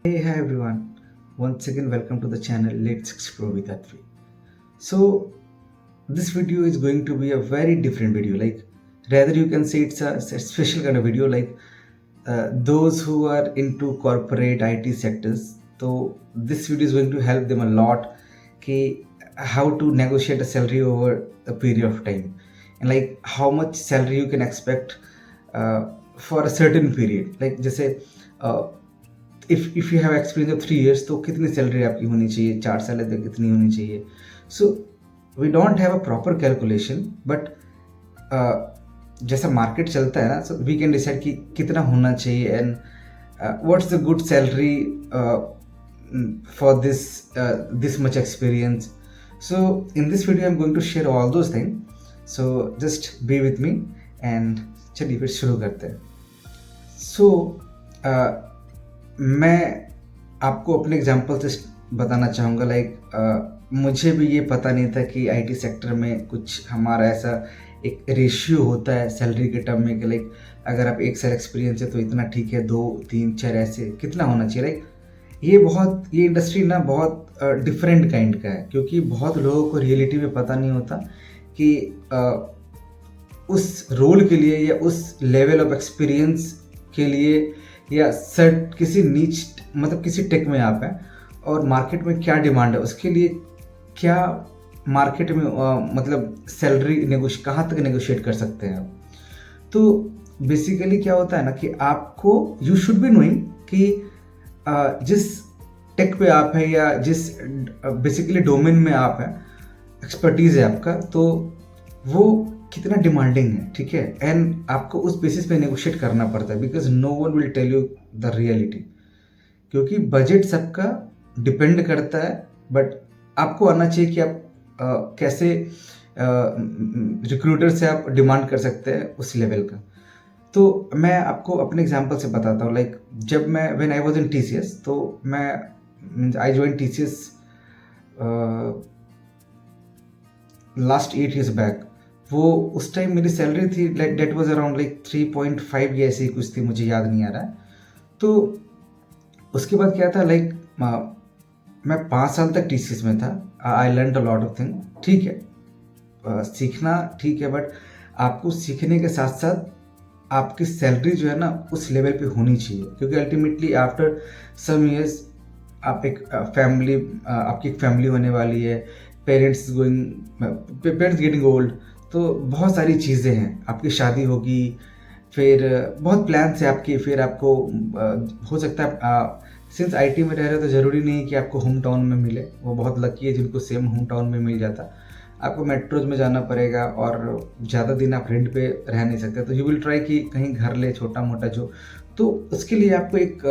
Hey, hi everyone. Once again, welcome to the channel Let's Explore with Atvi. So, this video is going to be a very different video. Like, rather, you can say it's a special kind of video. Like, those who are into corporate IT sectors. So, this video is going to help them a lot. Okay, how to negotiate a salary over a period of time, and like how much salary you can expect uh, for a certain period. Like, जैसे if you have experience of 3 years तो कितनी salary आपकी होनी चाहिए, 4 साल है तो कितनी होनी चाहिए. So we don't have a proper calculation, but जैसा मार्केट चलता है ना, सो वी कैन डिसाइड कि कितना होना चाहिए and what's the good salary for this much experience. So in this video I am going to share all those thing. So just be with me and चलिए फिर शुरू करते हैं. सो मैं आपको अपने एग्जांपल से बताना चाहूँगा. मुझे भी ये पता नहीं था कि आईटी सेक्टर में कुछ हमारा ऐसा एक रेशियो होता है सैलरी के टर्म में कि लाइक अगर आप 1 साल एक्सपीरियंस है तो इतना ठीक है, 2 3 4 ऐसे कितना होना चाहिए. ये इंडस्ट्री ना बहुत डिफरेंट काइंड का है, क्योंकि बहुत लोगों को रियलिटी में पता नहीं होता कि उस रोल के लिए या उस लेवल ऑफ एक्सपीरियंस के लिए या सर्ट किसी नीच मतलब किसी टेक में आप हैं और मार्केट में क्या डिमांड है, उसके लिए क्या मार्केट में मतलब सैलरी कहाँ तक नेगोशिएट कर सकते हैं आप. तो बेसिकली क्या होता है ना कि आपको यू शुड बी नोइंग कि जिस टेक पे आप हैं या जिस बेसिकली डोमेन में आप हैं, एक्सपर्टीज है आपका, तो वो कितना डिमांडिंग है, ठीक है. एंड आपको उस बेसिस पे नेगोशिएट करना पड़ता है, because no one will tell you the reality, क्योंकि बजट सबका डिपेंड करता है. बट आपको आना चाहिए कि आप कैसे रिक्रूटर से आप डिमांड कर सकते हैं उस लेवल का. तो मैं आपको अपने एग्जांपल से बताता हूँ. जब मैं when I was in TCS, तो मैं I join TCS last 8 years back. वो उस टाइम मेरी सैलरी थी डेट वाज अराउंड 3.5 या ऐसे ही कुछ थी, मुझे याद नहीं आ रहा है. तो उसके बाद क्या था, मैं 5 साल तक टीसीएस में था. I learn a lot of thing, ठीक है. सीखना ठीक है, बट आपको सीखने के साथ साथ आपकी सैलरी जो है ना उस लेवल पे होनी चाहिए, क्योंकि अल्टीमेटली आफ्टर सम ईयर्स आप एक फैमिली आपकी एक फैमिली होने वाली है, पेरेंट्स गेटिंग ओल्ड, तो बहुत सारी चीज़ें हैं. आपकी शादी होगी, फिर बहुत प्लान्स है आपके, फिर आपको हो सकता है सिंस आईटी में रह रहे हो तो ज़रूरी नहीं है कि आपको होम टाउन में मिले. वो बहुत लकी है जिनको सेम होम टाउन में मिल जाता. आपको मेट्रोज में जाना पड़ेगा और ज़्यादा दिन आप रेंट पे रह नहीं सकते, तो यू विल ट्राई कि कहीं घर ले छोटा मोटा जो. तो उसके लिए आपको एक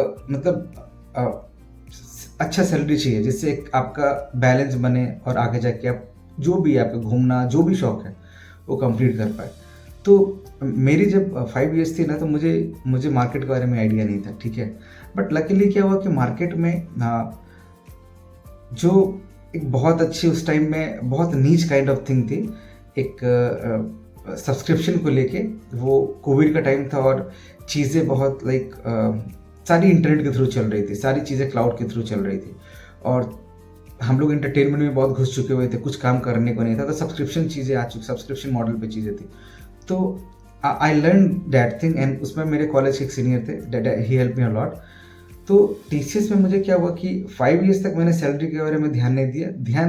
अच्छा सैलरी चाहिए, जिससे एक आपका बैलेंस बने और आगे जाके आप जो भी आपका घूमना जो भी शौक है वो कंप्लीट कर पाए. तो मेरी जब 5 years थी ना, तो मुझे मार्केट के बारे में आइडिया नहीं था, ठीक है. बट लकीली क्या हुआ कि मार्केट में जो एक बहुत अच्छी उस टाइम में बहुत नीच काइंड ऑफ थिंग थी, एक सब्सक्रिप्शन को लेके. वो कोविड का टाइम था और चीज़ें बहुत सारी इंटरनेट के थ्रू चल रही थी, सारी चीज़ें क्लाउड के थ्रू चल रही थी, और हम लोग इंटरटेनमेंट में बहुत घुस चुके हुए थे, कुछ काम करने को नहीं था, तो सब्सक्रिप्शन चीज़ें आ चुकी, सब्सक्रिप्शन मॉडल पे चीज़ें थी. तो I learn that thing, and उसमें मेरे कॉलेज के एक सीनियर थे, that he help me a lot. तो टीसीएस में मुझे क्या हुआ कि 5 years तक मैंने सैलरी के बारे में ध्यान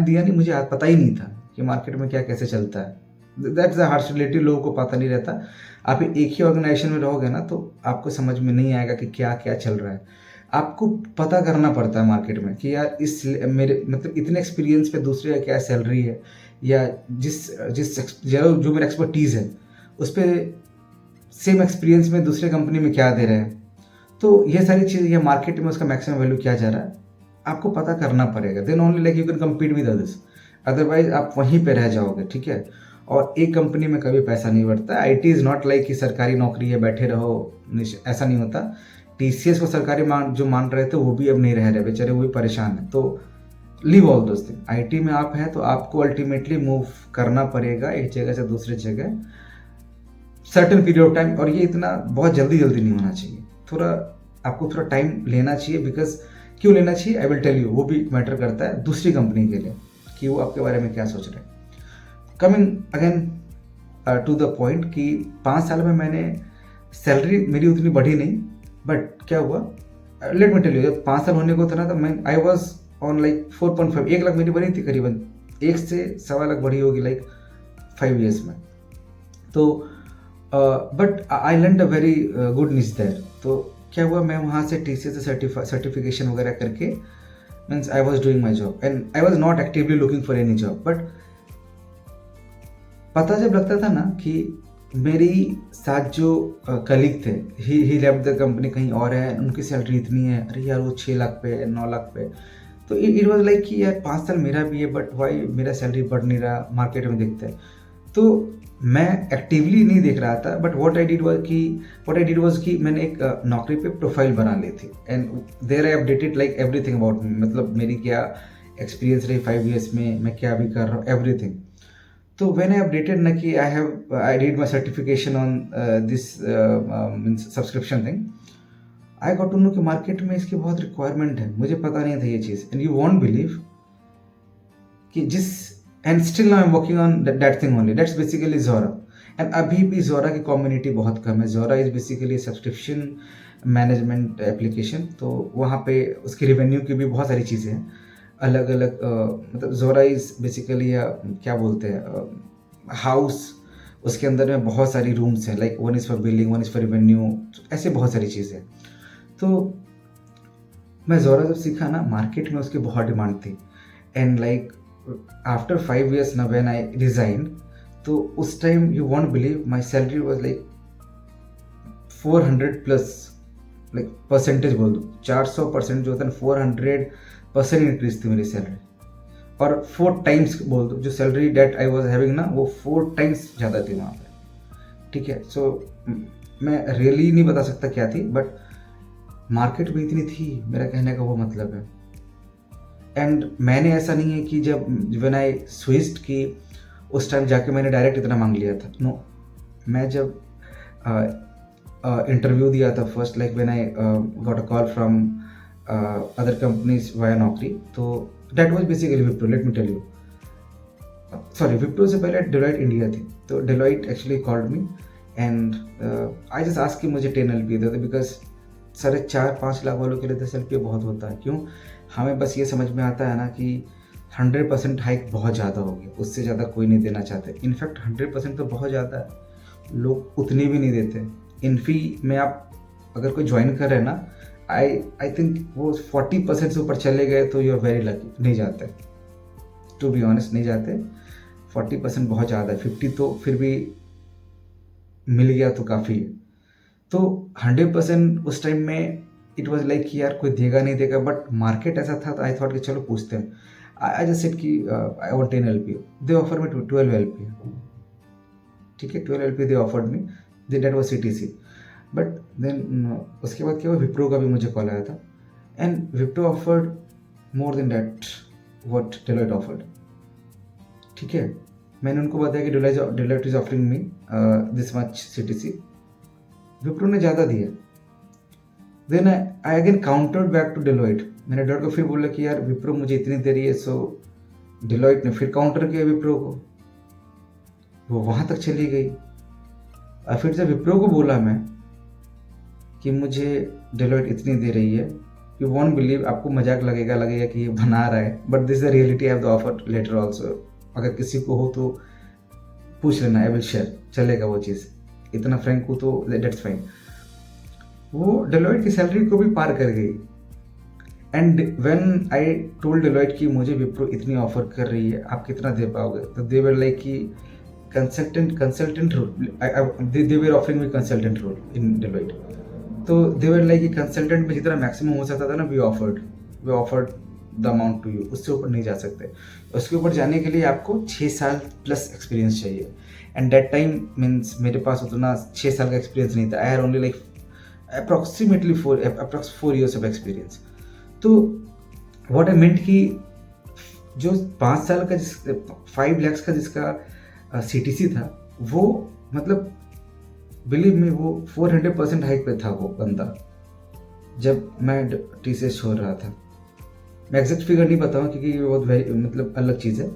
दिया नहीं. मुझे पता ही नहीं था कि मार्केट में क्या कैसे चलता है. दैट्स द हार्श रिलेटिव, लोगों को पता नहीं रहता. आप एक ही ऑर्गेनाइजेशन में रहोगे ना, तो आपको समझ में नहीं आएगा कि क्या क्या चल रहा है. आपको पता करना पड़ता है मार्केट में कि यार इस मेरे मतलब इतने एक्सपीरियंस पे दूसरे का क्या सैलरी है, या जो मेरा एक्सपर्टीज़ है उस पर सेम एक्सपीरियंस में दूसरे कंपनी में क्या दे रहे हैं. तो ये सारी चीज़ें, ये मार्केट में उसका मैक्सिमम वैल्यू क्या जा रहा है, आपको पता करना पड़ेगा. Then only you can compete with others. Otherwise आप वहीं पे रह जाओगे, ठीक है. और एक कंपनी में कभी पैसा नहीं बढ़ता. आईटी इज़ नॉट लाइक कि सरकारी नौकरी है बैठे रहो, ऐसा नहीं होता. टीसीएस को सरकारी जो मान रहे थे वो भी अब नहीं रह रहे बेचारे, वो भी परेशान है. तो leave all those thing. IT में आप हैं तो आपको अल्टीमेटली मूव करना पड़ेगा एक जगह से दूसरी जगह, सर्टेन पीरियड ऑफ टाइम. और ये इतना बहुत जल्दी नहीं होना चाहिए. आपको थोड़ा टाइम लेना चाहिए, बिकॉज क्यों लेना चाहिए, आई विल टेल यू, वो भी मैटर करता है दूसरी कंपनी के लिए कि वो आपके बारे में क्या सोच रहे हैं। Coming again to the point कि 5 साल में मैंने सैलरी मेरी उतनी बढ़ी नहीं, बट क्या हुआ, लेट मी टेल यू, जब 5 साल होने को था ना, तो मैं I was on like 4.5, 1 lakh मेरी बढ़ी थी करीबन, 1 से 1.25 लाख बढ़ी होगी लाइक 5 ईयर्स में। तो but I learn a very good निश देयर। तो क्या हुआ, मैं वहाँ से TCS से सर्टिफिकेशन वगैरह करके, means I was doing my job and I was not actively looking for any job, but पता जब लगता था ना कि मेरी साथ जो कलीग थे, ही लेफ्ट द कंपनी, कहीं और है, उनकी सैलरी इतनी है, अरे यार वो 6 लाख पे, 9 लाख पे, तो इट वॉज लाइक कि यार 5 साल मेरा भी है, बट वाई मेरा सैलरी बढ़ नहीं रहा, मार्केट में दिखता है। तो मैं एक्टिवली नहीं देख रहा था, but what I did was कि मैंने एक नौकरी पे प्रोफाइल बना ली थी and there I updated like everything about me, मतलब मेरी क्या एक्सपीरियंस रही 5 ईयर्स में, मैं क्या अभी कर रहा हूँ, एवरीथिंग। तो व्हेन आई अपडेटेड ना कि I did my certification on this means subscription thing, I got to know कि मार्केट में इसकी बहुत रिक्वायरमेंट है, मुझे पता नहीं था ये चीज़, एंड यू वॉन्ट बिलीव कि जिस, and still I am working on that thing only, that's basically Zora। And अभी भी Zora की कम्युनिटी बहुत कम है। Zora is basically subscription management application, तो वहाँ पे उसकी रेवेन्यू की भी बहुत सारी चीज़ें हैं अलग अलग, मतलब Zora इज़ बेसिकली क्या बोलते हैं, हाउस, उसके अंदर में बहुत सारी रूम्स हैं, like one is for billing, one is for revenue, ऐसे बहुत सारी चीज़ें। तो मैं Zora जब सीखा ना, मार्केट में उसकी बहुत डिमांड थी, एंड लाइक आफ्टर 5 years ना व्हेन आई रिजाइन, तो उस time you won't believe my salary was like 400 plus, like percentage बोल दो, 400% जो होता है ना, 400% इंक्रीज थी मेरी सैलरी, और 4 टाइम्स बोल दो, जो salary that I was having ना, वो 4 टाइम्स ज़्यादा थी वहाँ पे। ठीक है, सो मैं रियली नहीं बता सकता क्या थी, बट मार्केट में इतनी थी, मेरा कहने का वो मतलब है। एंड मैंने ऐसा नहीं है कि जब व्हेन आई स्विच्ड कि उस टाइम जाके मैंने डायरेक्ट इतना मांग लिया था, नो। मैं जब इंटरव्यू दिया था first, like when I got a call from other companies via Naukri, तो that was basically Wipro, let me tell you, sorry, Wipro से पहले डेलॉइट इंडिया थी, तो Deloitte actually called me and I just asked कि मुझे 10 LPA दे दो, बिकॉज 4.5-5 लाख वालों के लिए 10 LPA बहुत होता है। क्यों, हमें बस ये समझ में आता है ना कि 100% हाइक बहुत ज़्यादा हो गया, उससे ज़्यादा कोई नहीं देना चाहते। इनफैक्ट 100% तो बहुत ज़्यादा है, लोग उतनी भी नहीं देते। इनफी में आप अगर कोई ज्वाइन कर रहे हैं ना, आई थिंक वो 40% से ऊपर चले गए तो यू आर वेरी लकी, नहीं जाते, टू बी ऑनेस्ट नहीं जाते। 40% बहुत ज़्यादा है, 50 तो फिर भी मिल गया तो काफ़ी है। तो 100% उस टाइम में इट वॉज लाइक कि यार कोई देगा नहीं देगा, बट मार्केट ऐसा था, तो आई थॉट कि चलो पूछते हैं। आई जस्ट सेड कि I want 10 LPA, they offer me 12 LPA। ठीक है, 12 LPA they offered me, that was CTC। But then उसके बाद क्या हुआ, विप्रो का भी मुझे कॉल आया था, and Wipro offered more than that what Deloitte offered. ठीक है, मैंने उनको बताया कि Deloitte is offering me this much CTC, Wipro ने ज़्यादा दिया। Then I again countered back to Deloitte, मैंने डेलॉइट को फिर बोला कि यार विप्रो मुझे इतनी दे रही है, सो डेलॉइट ने फिर काउंटर किया विप्रो को, वो वहाँ तक चली गई। और फिर जब विप्रो को बोला मैं कि मुझे डेलॉइट इतनी दे रही है, यू वॉन्ट बिलीव, आपको मजाक लगेगा कि ये बना रहा है, but this the reality, I have the offer letter also. अगर किसी को हो तो पूछ लेना, आई विल शेयर, चलेगा वो चीज़, इतना फ्रैंक हो तो दैट्स फाइन। वो डेलॉइट की सैलरी को भी पार कर गई। And when I told Deloitte कि मुझे विप्रो इतनी ऑफर कर रही है, आप कितना दे पाओगे, तो दे वर लाइक कि consultant role, they were offering me consultant role in Deloitte. तो दे वर लाइक कि कंसल्टेंट में जितना मैक्सिमम हो सकता था ना, we offered the amount to you, उससे ऊपर नहीं जा सकते। उसके ऊपर जाने के लिए आपको 6 साल प्लस एक्सपीरियंस चाहिए, एंड दैट टाइम मीन्स मेरे पास उतना 6 साल का एक्सपीरियंस नहीं था। I had only like approximately 4 years of experience. तो व्हाट आई मेंट कि जो 5 साल का 5 lakhs का जिसका CTC था, वो मतलब बिलीव मी, वो 400% हाइक पे था वो बंदा, जब मैं TCS छोड़ रहा था। मैं एग्जैक्ट फिगर नहीं बताऊँ क्योंकि ये बहुत मतलब अलग चीज़ है,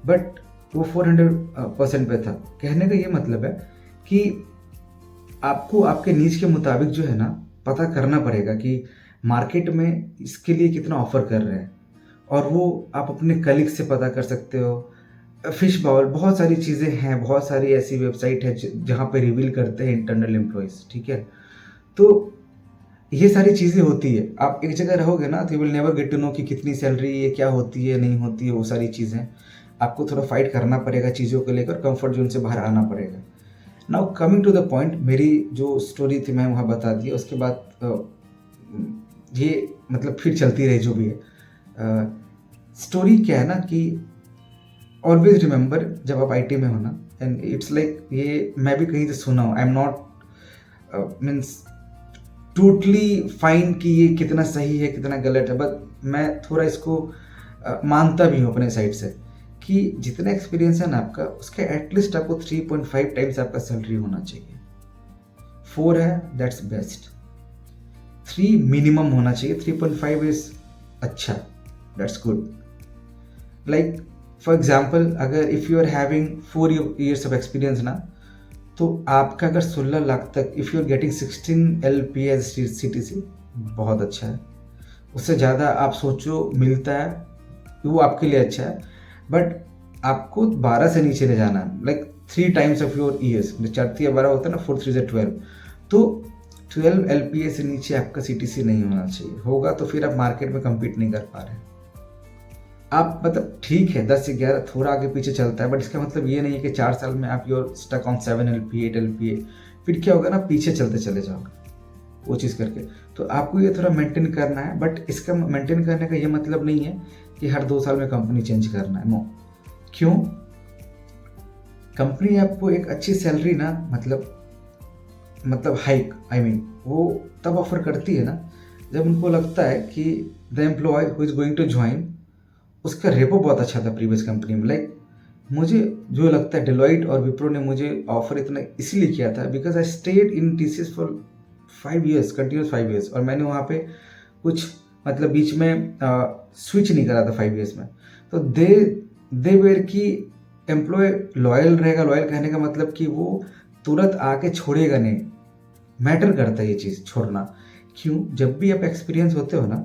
बट वो 400% पे था। कहने का ये मतलब है कि आपको आपके नीज के मुताबिक जो है ना पता करना पड़ेगा कि मार्केट में इसके लिए कितना ऑफर कर रहे हैं, और वो आप अपने कलीग से पता कर सकते हो। फिश बाउल, बहुत सारी चीज़ें हैं, बहुत सारी ऐसी वेबसाइट है जहाँ पे रिवील करते हैं इंटरनल एम्प्लॉयज़, ठीक है। तो ये सारी चीज़ें होती है। आप एक जगह रहोगे ना तो you will never get to know कि कितनी सैलरी ये क्या होती है, नहीं होती है, वो सारी चीज़ें। आपको थोड़ा फाइट करना पड़ेगा चीज़ों को लेकर, कंफर्ट जोन से बाहर आना पड़ेगा। Now coming to the point, मेरी जो स्टोरी थी मैं वहाँ बता दी। उसके बाद ये मतलब फिर चलती रही जो भी है। स्टोरी क्या है ना कि ऑलवेज रिमेंबर, जब आप आईटी में हो ना, एंड इट्स लाइक ये मैं भी कहीं से सुना हूँ, I am not means totally fine कि ये कितना सही है कितना गलत है, बट मैं थोड़ा इसको मानता भी हूँ अपने साइड से कि जितना एक्सपीरियंस है ना आपका, उसके एटलीस्ट आपको 3.5 टाइम्स आपका सैलरी होना चाहिए। 4 है दैट्स बेस्ट, 3 मिनिमम होना चाहिए। 3.5 इज अच्छा, that's good. Like for example, अगर if you are having 4 years of experience ना, तो आपका अगर 16 लाख तक, if you are getting 16 LPA as CTC, बहुत अच्छा है। उससे ज़्यादा आप सोचो मिलता है, वो आपके लिए अच्छा है, बट आपको 12 से नीचे ले जाना है, like 3 times of your ears. 4 या 12 होता है ना, 4 3 से 12, तो 12 LPA से नीचे आपका CTC नहीं होना चाहिए। होगा तो फिर आप मार्केट में कम्पीट नहीं कर पा रहे। आप मतलब ठीक है 10 से 11 थोड़ा आगे पीछे चलता है, बट इसका मतलब ये नहीं है कि 4 साल में आप your stuck on 7 LPA 8 LPA, फिर क्या होगा ना, पीछे चलते चले जाओगे वो चीज़ करके। तो आपको ये थोड़ा मेंटेन करना है, बट इसका मेंटेन करने का ये मतलब नहीं है कि हर 2 साल में कंपनी चेंज करना है, नो। क्यों? कंपनी आपको एक अच्छी सैलरी ना, मतलब हाइक, आई मीन वो तब ऑफर करती है ना जब उनको लगता है कि the employ who is going to join, उसका रेपो बहुत अच्छा था प्रीवियस कंपनी में। लाइक मुझे जो लगता है डेलॉइट और विप्रो ने मुझे ऑफर इतना इसलिए किया था because I stayed in TCS for 5 years, continuous 5 years, और मैंने वहाँ पे कुछ मतलब बीच में स्विच नहीं करा था 5 years में। तो दे वेर की एम्प्लॉय लॉयल रहेगा। लॉयल कहने का मतलब कि वो तुरंत आके छोड़ेगा नहीं। मैटर करता है ये चीज़ छोड़ना। क्यों? जब भी आप एक्सपीरियंस होते हो ना,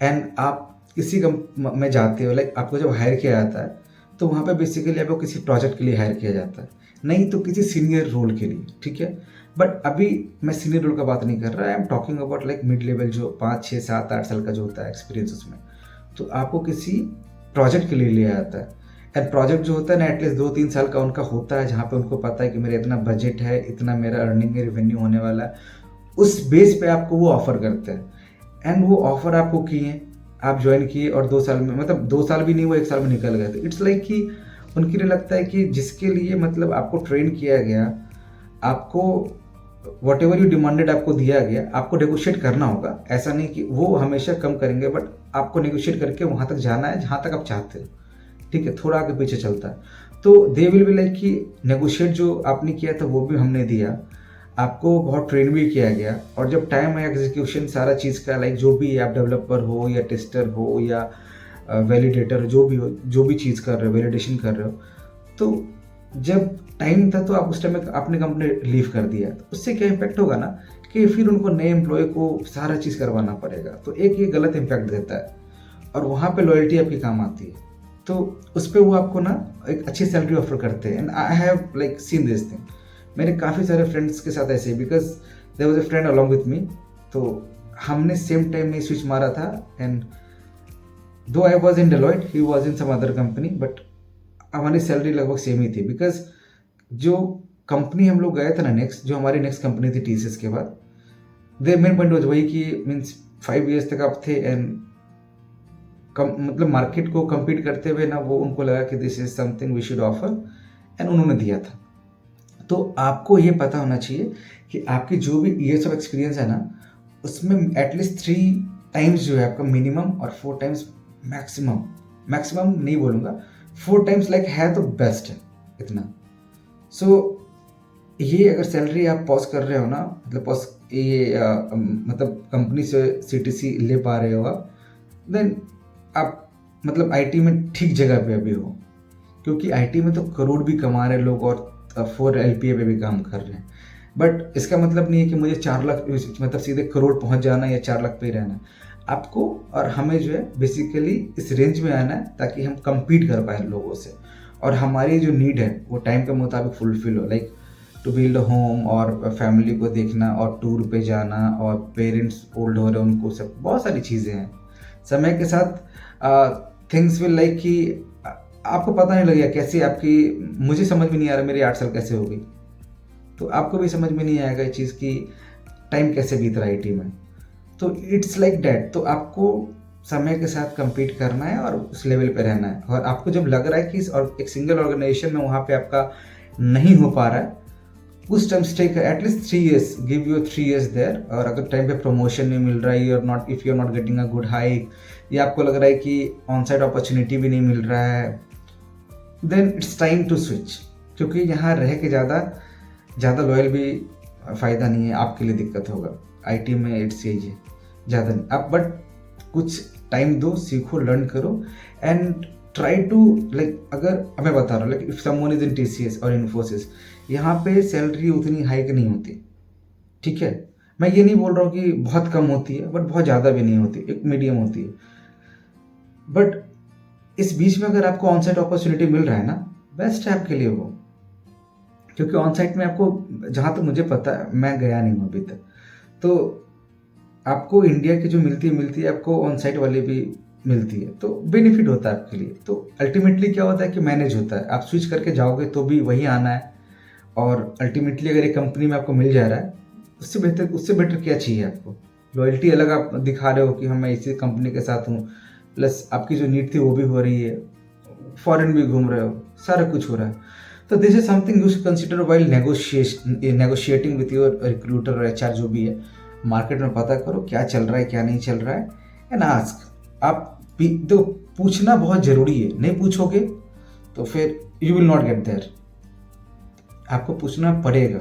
एंड आप किसी में जाते हो, लाइक आपको जब हायर किया जाता है तो वहाँ पे बेसिकली आपको किसी प्रोजेक्ट के लिए हायर किया जाता है, नहीं तो किसी सीनियर रोल के लिए, ठीक है। बट अभी मैं सीनियर रोल का बात नहीं कर रहा, I am talking about like mid level, जो 5 6 7 8 साल का जो होता है एक्सपीरियंस उसमें। तो आपको किसी प्रोजेक्ट के लिए लिया जाता है, एंड प्रोजेक्ट जो होता है ना एटलीस्ट 2 3 साल का उनका होता है, जहाँ पे उनको पता है कि मेरा इतना बजट है, इतना मेरा अर्निंग रेवेन्यू होने वाला है। उस बेस पे आपको वो ऑफर करते हैं, एंड वो ऑफर आपको किए, आप ज्वाइन किए, और 2 साल में, मतलब 2 साल भी नहीं, वो 1 साल में निकल गए। तो इट्स लाइक कि उनके लिए लगता है कि जिसके लिए मतलब आपको ट्रेन किया गया, आपको वट एवर यू डिमांडेड आपको दिया गया, आपको नेगोशिएट करना होगा। ऐसा नहीं कि वो हमेशा कम करेंगे, बट आपको नेगोशिएट करके वहाँ तक जाना है जहाँ तक आप चाहते हो, ठीक है। थोड़ा आगे पीछे चलता है तो दे विल बी लाइक कि नेगोशिएट जो आपने किया था वो भी हमने दिया, आपको बहुत ट्रेन भी किया गया, और जब टाइम है एग्जीक्यूशन सारा चीज़ का, लाइक जो भी आप डेवलपर हो या टेस्टर हो या वैलिडेटर जो भी हो, जो भी चीज़ कर रहे हो, वैलिडेशन कर रहे हो, तो जब टाइम था तो आप उस टाइम में आपने कंपनी लीव कर दिया, तो उससे क्या इम्पैक्ट होगा ना कि फिर उनको नए एम्प्लॉय को सारा चीज़ करवाना पड़ेगा, तो एक ये गलत इम्पैक्ट देता है, और वहाँ पे लॉयल्टी आपकी काम आती है। तो उस पर वो आपको ना एक अच्छी सैलरी ऑफर करते हैं, and I have like seen this thing. मेरे काफ़ी सारे फ्रेंड्स के साथ ऐसे ही, because there was a friend along with me, तो हमने सेम टाइम में स्विच मारा था, and though I was in Deloitte, he was in some other company, but हमारी सैलरी लगभग सेम ही थी। बिकॉज जो कंपनी हम लोग गए थे ना नेक्स्ट, जो हमारी नेक्स्ट कंपनी थी TCS के बाद, देयर मेन पॉइंट वही कि मीन्स 5 years तक आप थे, एंड मतलब मार्केट को कम्पीट करते हुए ना, वो उनको लगा कि this is something we should offer, and उन्होंने दिया था। तो आपको ये पता होना चाहिए कि आपकी जो भी ईयर्स ऑफ एक्सपीरियंस है ना, उसमें एटलीस्ट 3 टाइम्स जो है आपका मिनिमम, और 4 टाइम्स मैक्सिमम, मैक्सिमम नहीं बोलूँगा, 4 टाइम्स लाइक है तो बेस्ट है इतना। सो ये अगर सैलरी आप पॉज कर रहे हो ना, मतलब पॉज ये मतलब कंपनी से CTC ले पा रहे हो आप, देन आप मतलब आईटी में ठीक जगह पे अभी हो, क्योंकि आईटी में तो करोड़ भी कमा रहे लोग और 4 एलपीए पे भी काम कर रहे हैं। बट इसका मतलब नहीं है कि मुझे 4 लाख मतलब सीधे करोड़ पहुंच जाना या 4 लाख पे ही रहना है। आपको और हमें जो है बेसिकली इस रेंज में आना है ताकि हम compete कर पाए लोगों से, और हमारी जो नीड है वो टाइम के मुताबिक फुलफिल हो, लाइक टू बिल्ड होम और फैमिली को देखना और टूर पे जाना और पेरेंट्स ओल्ड हो रहे हैं उनको, सब बहुत सारी चीज़ें हैं। समय के साथ थिंग्स विल लाइक कि आपको पता नहीं लगेगा कैसे आपकी, मुझे समझ में नहीं आ रहा मेरी 8 साल कैसे हो गई, तो आपको भी समझ में नहीं आएगा ये चीज़ की टाइम कैसे बीत रहा है आईटी में। तो इट्स लाइक डैट। तो आपको समय के साथ compete करना है और उस लेवल पे रहना है, और आपको जब लग रहा है कि और एक सिंगल ऑर्गेनाइजेशन में वहाँ पे आपका नहीं हो पा रहा है, उस टाइम स्टे कर at least 3 years, give you 3 years there. और अगर टाइम पे प्रमोशन नहीं मिल रहा है, you are not, if you are not getting a good hike, या आपको लग रहा है कि ऑन साइट अपॉर्चुनिटी भी नहीं मिल रहा है, then it's time to switch. क्योंकि यहाँ रह के ज़्यादा लॉयल भी फ़ायदा नहीं है, आपके लिए दिक्कत होगा। आईटी में इट्स यही है, ज़्यादा नहीं आप, बट कुछ टाइम दो, सीखो, लर्न करो एंड ट्राई टू लाइक, अगर मैं बता रहा हूँ like if someone is in TCS और इन्फोसिस, यहाँ पे सैलरी उतनी हाइक नहीं होती, ठीक है। मैं ये नहीं बोल रहा हूँ कि बहुत कम होती है, बट बहुत ज़्यादा भी नहीं होती, एक मीडियम होती है। बट इस बीच में अगर आपको ऑन साइट अपॉर्चुनिटी मिल रहा है ना, बेस्ट है आपके लिए वो। क्योंकि ऑन साइट में आपको, जहाँ तक मुझे पता है, मैं गया नहीं हूँ अभी तक, तो आपको इंडिया की जो मिलती है आपको ऑन साइट वाली भी मिलती है, तो बेनिफिट होता है आपके लिए। तो अल्टीमेटली क्या होता है कि मैनेज होता है, आप स्विच करके जाओगे तो भी वही आना है, और अल्टीमेटली अगर एक कंपनी में आपको मिल जा रहा है, उससे बेटर क्या चाहिए आपको। लॉयल्टी अलग आप दिखा रहे हो कि हाँ मैं इसी कंपनी के साथ हूँ, प्लस आपकी जो नीड थी वो भी हो रही है, फॉरेन भी घूम रहे हो, सारा कुछ हो रहा है। तो this is something you should consider while negotiating with your recruiter और एचआर जो भी है। मार्केट में पता करो क्या चल रहा है क्या नहीं चल रहा है, एंड आस्क। आप तो पूछना बहुत ज़रूरी है, नहीं पूछोगे तो फिर you will not get there. आपको पूछना पड़ेगा।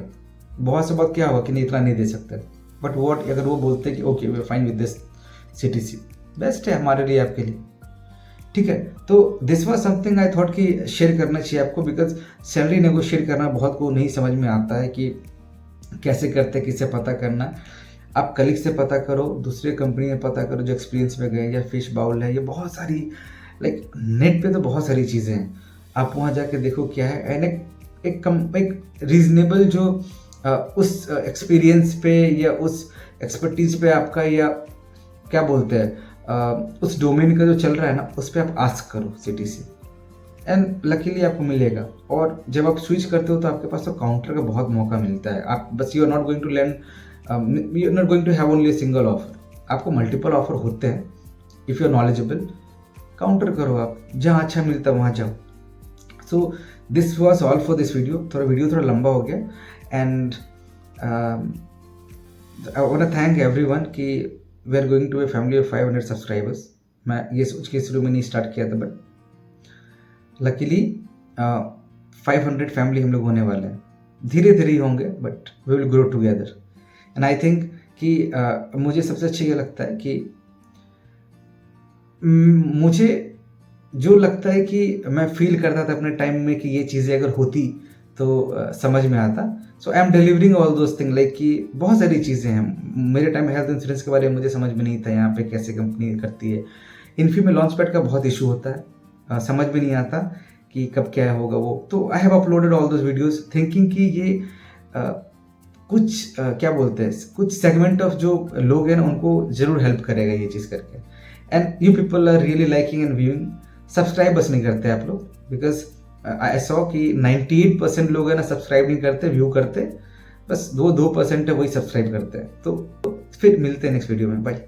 बहुत से बात क्या होगा कि नहीं इतना नहीं दे सकते, बट वॉट अगर वो बोलते हैं कि okay we are fine with this CTC, best है हमारे लिए, आपके लिए, ठीक है। तो this was something I thought कि शेयर करना चाहिए आपको, बिकॉज सैलरी नेगोशिएट करना बहुत को नहीं समझ में आता है कि कैसे करते, किससे पता करना। आप कलीग से पता करो, दूसरे कंपनी में पता करो जो एक्सपीरियंस में गए, या फिश बाउल है, ये बहुत सारी लाइक नेट पे तो बहुत सारी चीज़ें हैं, आप वहाँ जाके देखो क्या है, एंड एक रीजनेबल जो उस एक्सपीरियंस पे या उस एक्सपर्टीज पे आपका, या क्या बोलते हैं उस डोमेन का जो चल रहा है ना, उस पर आप आस्क करो सिटी से, एंड लकीली आपको मिलेगा। और जब आप स्विच करते हो तो आपके पास तो काउंटर का बहुत मौका मिलता है। आप बस you are not going to land, you are not going to have only a single offer, आपको मल्टीपल ऑफर होते हैं। If you are knowledgeable, counter करो, आप जहाँ अच्छा मिलता है वहाँ जाओ। So this was all for this video. Video थोड़ा लंबा हो गया, and I want to thank everyone कि we are going to a family of 500 subscribers. मैं ये सोच के शुरू में नहीं स्टार्ट किया था, बट लकीली 500 फैमिली हम लोग होने वाले हैं। धीरे धीरे ही होंगे, but we will grow together. And I think कि मुझे सबसे अच्छा ये लगता है कि मुझे जो लगता है कि मैं फील करता था अपने टाइम में कि ये चीज़ें अगर होती तो समझ में आता। So I am delivering all those thing, like कि बहुत सारी चीज़ें हैं। मेरे टाइम में हेल्थ इंश्योरेंस के बारे में मुझे समझ में नहीं था, यहाँ पे कैसे कंपनी करती है। इन्फी में लॉन्च पैड का बहुत इशू होता है, समझ में नहीं आता कि कब क्या होगा वो। तो I have uploaded all those videos thinking कि ये कुछ क्या बोलते हैं, कुछ सेगमेंट ऑफ जो लोग हैं ना उनको ज़रूर हेल्प करेगा ये चीज़ करके। And you people are really liking and viewing. Subscribe बस नहीं करते आप लोग, बिकॉज आई सॉ कि 98% लोग हैं ना सब्सक्राइब नहीं करते, व्यू करते, बस 2% है वही सब्सक्राइब करते हैं। तो फिर मिलते हैं नेक्स्ट वीडियो में, बाय।